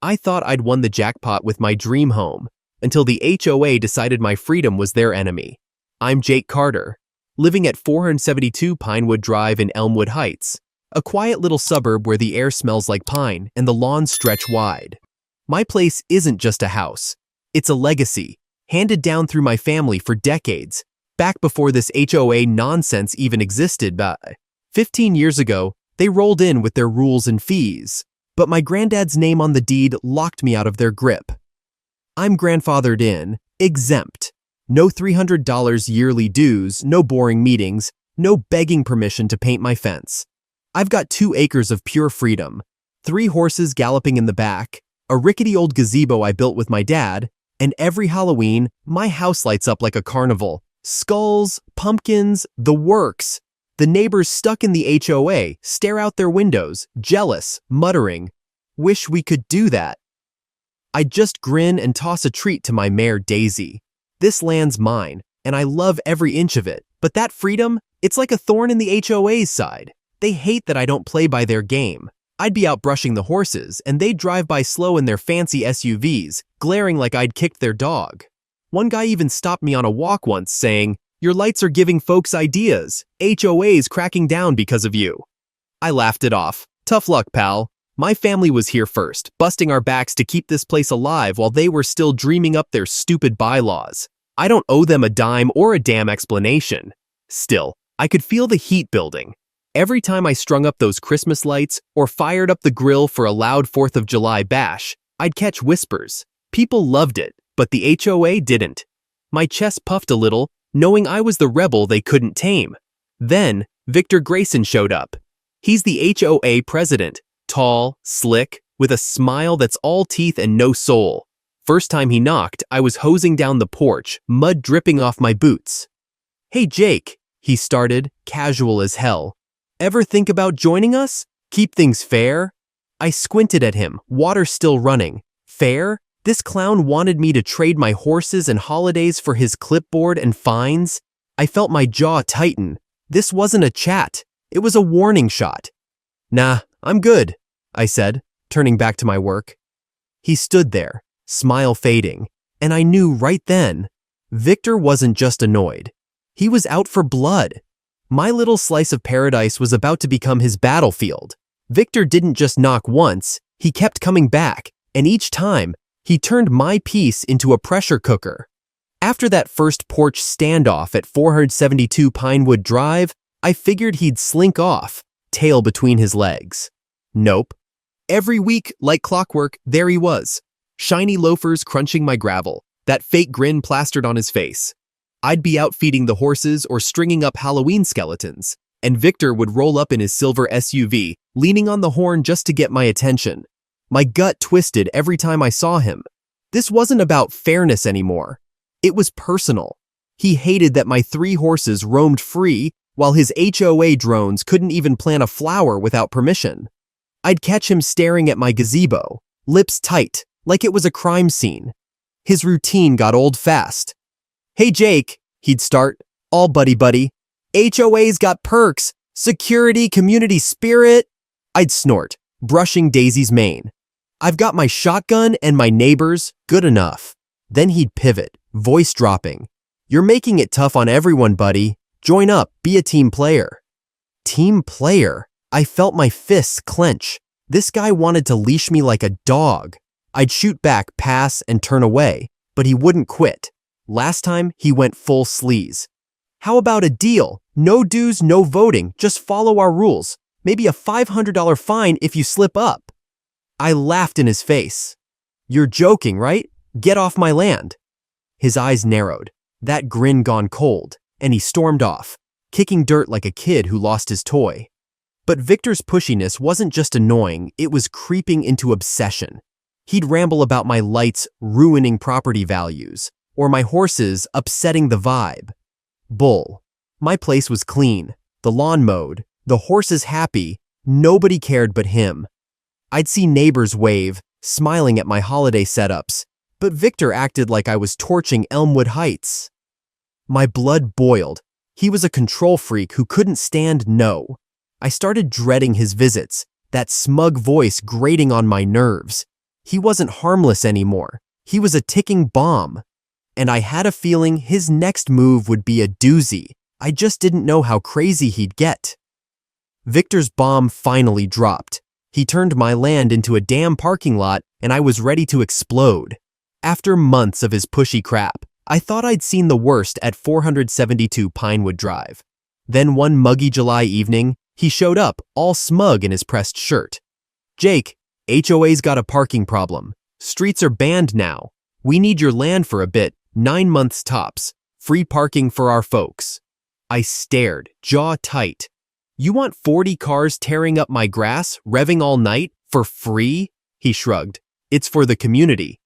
I thought I'd won the jackpot with my dream home, until the HOA decided my freedom was their enemy. I'm Jake Carter, living at 472 Pinewood Drive in Elmwood Heights, a quiet little suburb where the air smells like pine and the lawns stretch wide. My place isn't just a house. It's a legacy, handed down through my family for decades, back before this HOA nonsense even existed. 15 years ago, they rolled in with their rules and fees, but my granddad's name on the deed locked me out of their grip. I'm grandfathered in, exempt. No $300 yearly dues, no boring meetings, no begging permission to paint my fence. I've got 2 acres of pure freedom, 3 horses galloping in the back, a rickety old gazebo I built with my dad, and every Halloween, my house lights up like a carnival. Skulls, pumpkins, the works. The neighbors stuck in the HOA stare out their windows, jealous, muttering, "Wish we could do that." I just grin and toss a treat to my mare Daisy. This land's mine, and I love every inch of it, but that freedom, it's like a thorn in the HOA's side. They hate that I don't play by their game. I'd be out brushing the horses, and they'd drive by slow in their fancy SUVs, glaring like I'd kicked their dog. One guy even stopped me on a walk once, saying, "Your lights are giving folks ideas. HOA's cracking down because of you." I laughed it off. Tough luck, pal. My family was here first, busting our backs to keep this place alive while they were still dreaming up their stupid bylaws. I don't owe them a dime or a damn explanation. Still, I could feel the heat building. Every time I strung up those Christmas lights or fired up the grill for a loud 4th of July bash, I'd catch whispers. People loved it, but the HOA didn't. My chest puffed a little, knowing I was the rebel they couldn't tame. Then, Victor Grayson showed up. He's the HOA president, tall, slick, with a smile that's all teeth and no soul. First time he knocked, I was hosing down the porch, mud dripping off my boots. "Hey Jake," he started, casual as hell. "Ever think about joining us? Keep things fair?" I squinted at him, water still running. Fair? This clown wanted me to trade my horses and holidays for his clipboard and fines? I felt my jaw tighten. This wasn't a chat. It was a warning shot. "Nah, I'm good," I said, turning back to my work. He stood there, smile fading, and I knew right then, Victor wasn't just annoyed. He was out for blood. My little slice of paradise was about to become his battlefield. Victor didn't just knock once, he kept coming back, and each time, he turned my peace into a pressure cooker. After that first porch standoff at 472 Pinewood Drive, I figured he'd slink off, tail between his legs. Nope. Every week, like clockwork, there he was. Shiny loafers crunching my gravel, that fake grin plastered on his face. I'd be out feeding the horses or stringing up Halloween skeletons, and Victor would roll up in his silver SUV, leaning on the horn just to get my attention. My gut twisted every time I saw him. This wasn't about fairness anymore. It was personal. He hated that my 3 horses roamed free, while his HOA drones couldn't even plant a flower without permission. I'd catch him staring at my gazebo, lips tight, like it was a crime scene. His routine got old fast. "Hey Jake," he'd start, all buddy-buddy. "HOA's got perks, security, community spirit." I'd snort, brushing Daisy's mane. "I've got my shotgun and my neighbors, good enough." Then he'd pivot, voice dropping. "You're making it tough on everyone, buddy. Join up, be a team player." Team player? I felt my fists clench. This guy wanted to leash me like a dog. I'd shoot back, pass, and turn away, but he wouldn't quit. Last time, he went full sleaze. "How about a deal? No dues, no voting, just follow our rules. Maybe a $500 fine if you slip up." I laughed in his face. "You're joking, right? Get off my land." His eyes narrowed, that grin gone cold, and he stormed off, kicking dirt like a kid who lost his toy. But Victor's pushiness wasn't just annoying, it was creeping into obsession. He'd ramble about my lights ruining property values, or my horses upsetting the vibe. Bull. My place was clean, the lawn mowed, the horses happy, nobody cared but him. I'd see neighbors wave, smiling at my holiday setups, but Victor acted like I was torching Elmwood Heights. My blood boiled. He was a control freak who couldn't stand no. I started dreading his visits, that smug voice grating on my nerves. He wasn't harmless anymore. He was a ticking bomb. And I had a feeling his next move would be a doozy. I just didn't know how crazy he'd get. Victor's bomb finally dropped. He turned my land into a damn parking lot, and I was ready to explode. After months of his pushy crap, I thought I'd seen the worst at 472 Pinewood Drive. Then one muggy July evening, he showed up, all smug in his pressed shirt. "Jake, HOA's got a parking problem. Streets are banned now. We need your land for a bit, 9 months tops. Free parking for our folks." I stared, jaw tight. "You want 40 cars tearing up my grass, revving all night, for free?" He shrugged. "It's for the community."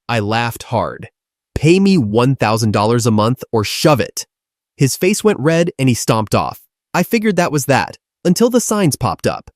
I laughed hard. "Pay me $1,000 a month or shove it." His face went red and he stomped off. I figured that was that, until the signs popped up.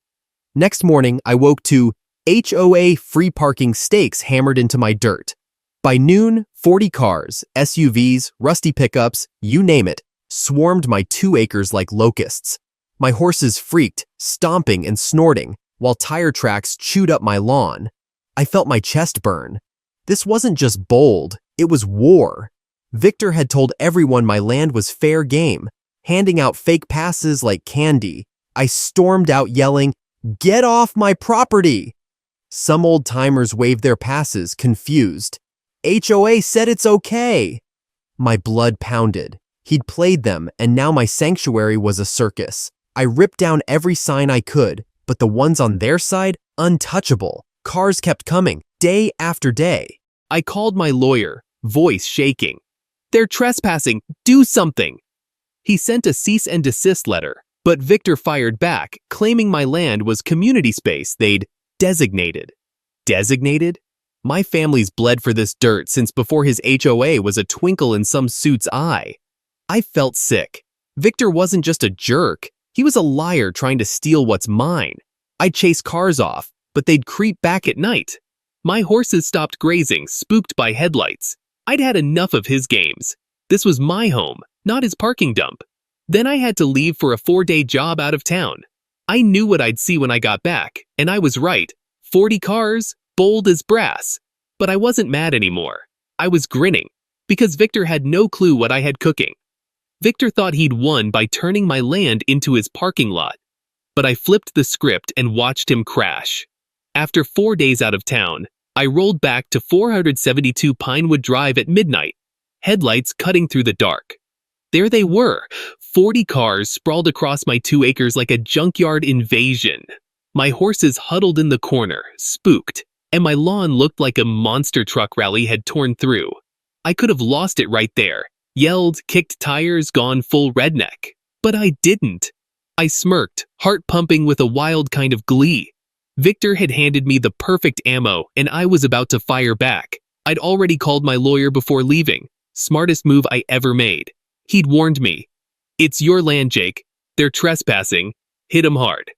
Next morning, I woke to HOA free parking stakes hammered into my dirt. By noon, 40 cars, SUVs, rusty pickups, you name it, swarmed my 2 acres like locusts. My horses freaked, stomping and snorting, while tire tracks chewed up my lawn. I felt my chest burn. This wasn't just bold, it was war. Victor had told everyone my land was fair game, handing out fake passes like candy. I stormed out yelling, "Get off my property!" Some old-timers waved their passes, confused. "HOA said it's okay." My blood pounded. He'd played them, and now my sanctuary was a circus. I ripped down every sign I could, but the ones on their side, untouchable. Cars kept coming, day after day. I called my lawyer, voice shaking. "They're trespassing, do something!" He sent a cease and desist letter, but Victor fired back, claiming my land was community space they'd designated. Designated? My family's bled for this dirt since before his HOA was a twinkle in some suit's eye. I felt sick. Victor wasn't just a jerk. He was a liar trying to steal what's mine. I'd chase cars off, but they'd creep back at night. My horses stopped grazing, spooked by headlights. I'd had enough of his games. This was my home, not his parking dump. Then I had to leave for a 4-day job out of town. I knew what I'd see when I got back, and I was right. 40 cars, bold as brass. But I wasn't mad anymore. I was grinning, because Victor had no clue what I had cooking. Victor thought he'd won by turning my land into his parking lot. But I flipped the script and watched him crash. After 4 days out of town, I rolled back to 472 Pinewood Drive at midnight, headlights cutting through the dark. There they were, 40 cars sprawled across my 2 acres like a junkyard invasion. My horses huddled in the corner, spooked, and my lawn looked like a monster truck rally had torn through. I could have lost it right there, yelled, kicked tires, gone full redneck. But I didn't. I smirked, heart pumping with a wild kind of glee. Victor had handed me the perfect ammo, and I was about to fire back. I'd already called my lawyer before leaving. Smartest move I ever made. He'd warned me. "It's your land, Jake. They're trespassing. Hit 'em hard."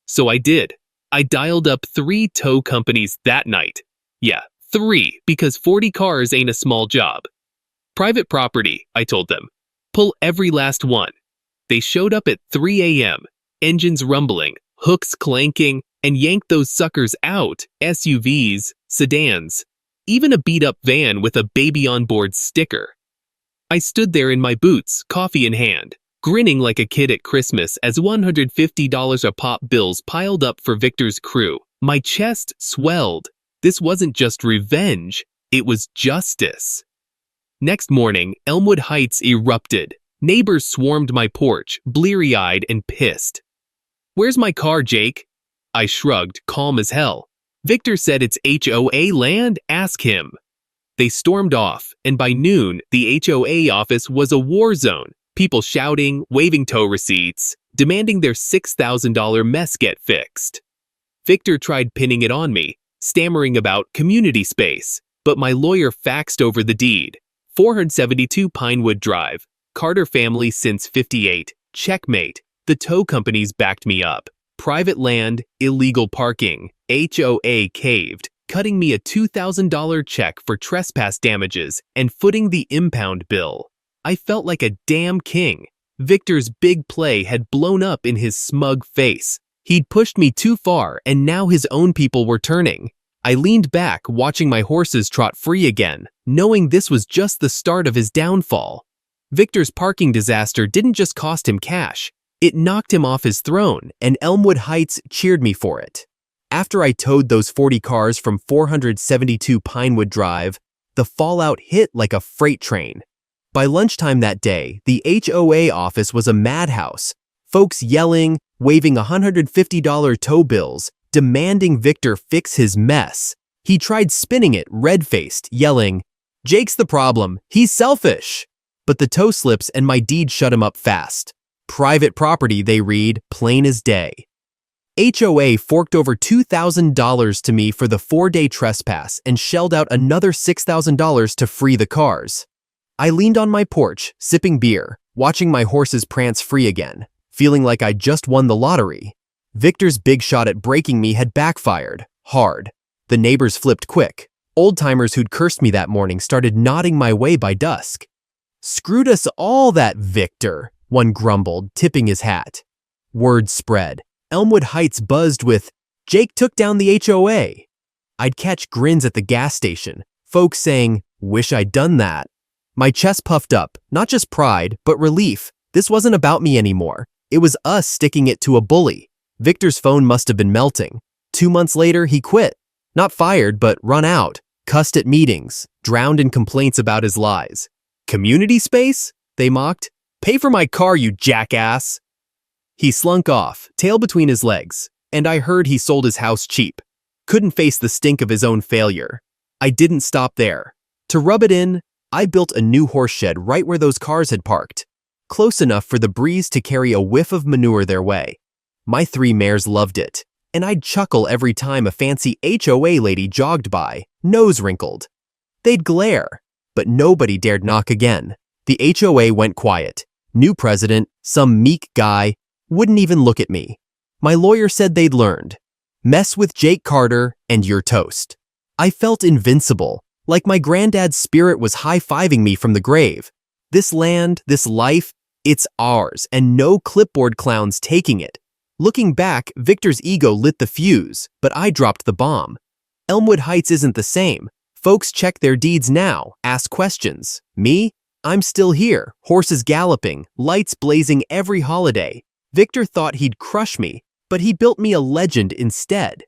So I did. I dialed up 3 tow companies that night. Yeah, 3, because 40 cars ain't a small job. "Private property," I told them. "Pull every last one." They showed up at 3 a.m., engines rumbling, hooks clanking, and yanked those suckers out, SUVs, sedans, even a beat-up van with a baby on board sticker. I stood there in my boots, coffee in hand, grinning like a kid at Christmas as $150 a pop bills piled up for Victor's crew. My chest swelled. This wasn't just revenge, it was justice. Next morning, Elmwood Heights erupted. Neighbors swarmed my porch, bleary-eyed and pissed. "Where's my car, Jake?" I shrugged, calm as hell. "Victor said it's HOA land, ask him." They stormed off, and by noon, the HOA office was a war zone. People shouting, waving tow receipts, demanding their $6,000 mess get fixed. Victor tried pinning it on me, stammering about community space, but my lawyer faxed over the deed. 472 Pinewood Drive, Carter family since '58, checkmate. The tow companies backed me up. Private land, illegal parking, HOA caved, cutting me a $2,000 check for trespass damages and footing the impound bill. I felt like a damn king. Victor's big play had blown up in his smug face. He'd pushed me too far, and now his own people were turning. I leaned back, watching my horses trot free again, knowing this was just the start of his downfall. Victor's parking disaster didn't just cost him cash, it knocked him off his throne, and Elmwood Heights cheered me for it. After I towed those 40 cars from 472 Pinewood Drive, the fallout hit like a freight train. By lunchtime that day, the HOA office was a madhouse. Folks yelling, waving $150 tow bills, demanding Victor fix his mess. He tried spinning it, red-faced, yelling, "Jake's the problem, he's selfish!" But the tow slips and my deed shut him up fast. Private property, they read, plain as day. HOA forked over $2,000 to me for the 4-day trespass and shelled out another $6,000 to free the cars. I leaned on my porch, sipping beer, watching my horses prance free again, feeling like I'd just won the lottery. Victor's big shot at breaking me had backfired, hard. The neighbors flipped quick. Old-timers who'd cursed me that morning started nodding my way by dusk. "Screwed us all, that Victor," one grumbled, tipping his hat. Word spread. Elmwood Heights buzzed with, "Jake took down the HOA." I'd catch grins at the gas station, folks saying, "Wish I'd done that." My chest puffed up, not just pride, but relief. This wasn't about me anymore. It was us sticking it to a bully. Victor's phone must have been melting. 2 months later, he quit. Not fired, but run out. Cussed at meetings. Drowned in complaints about his lies. "Community space?" they mocked. "Pay for my car, you jackass." He slunk off, tail between his legs, and I heard he sold his house cheap. Couldn't face the stink of his own failure. I didn't stop there. To rub it in, I built a new horse shed right where those cars had parked, close enough for the breeze to carry a whiff of manure their way. My 3 mares loved it, and I'd chuckle every time a fancy HOA lady jogged by, nose wrinkled. They'd glare, but nobody dared knock again. The HOA went quiet. New president, some meek guy, wouldn't even look at me. My lawyer said they'd learned. Mess with Jake Carter and you're toast. I felt invincible, like my granddad's spirit was high-fiving me from the grave. This land, this life, it's ours, and no clipboard clowns taking it. Looking back, Victor's ego lit the fuse, but I dropped the bomb. Elmwood Heights isn't the same. Folks check their deeds now, ask questions. Me? I'm still here, horses galloping, lights blazing every holiday. Victor thought he'd crush me, but he built me a legend instead.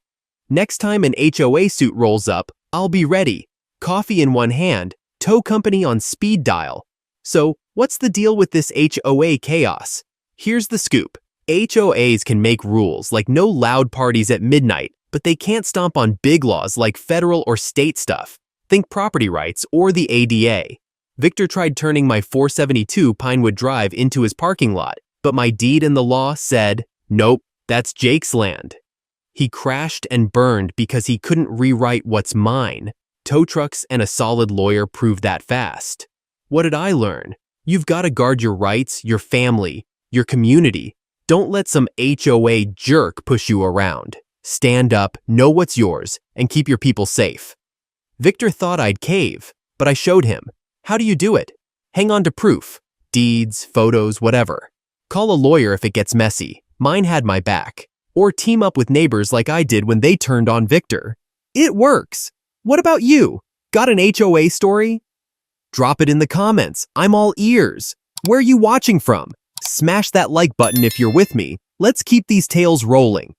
Next time an HOA suit rolls up, I'll be ready. Coffee in one hand, tow company on speed dial. So, what's the deal with this HOA chaos? Here's the scoop. HOAs can make rules like no loud parties at midnight, but they can't stomp on big laws like federal or state stuff. Think property rights or the ADA. Victor tried turning my 472 Pinewood Drive into his parking lot, but my deed in the law said, "Nope, that's Jake's land." He crashed and burned because he couldn't rewrite what's mine. Tow trucks and a solid lawyer proved that fast. What did I learn? You've got to guard your rights, your family, your community. Don't let some HOA jerk push you around. Stand up, know what's yours, and keep your people safe. Victor thought I'd cave, but I showed him. How do you do it? Hang on to proof. Deeds, photos, whatever. Call a lawyer if it gets messy. Mine had my back. Or team up with neighbors like I did when they turned on Victor. It works. What about you? Got an HOA story? Drop it in the comments. I'm all ears. Where are you watching from? Smash that like button if you're with me. Let's keep these tales rolling.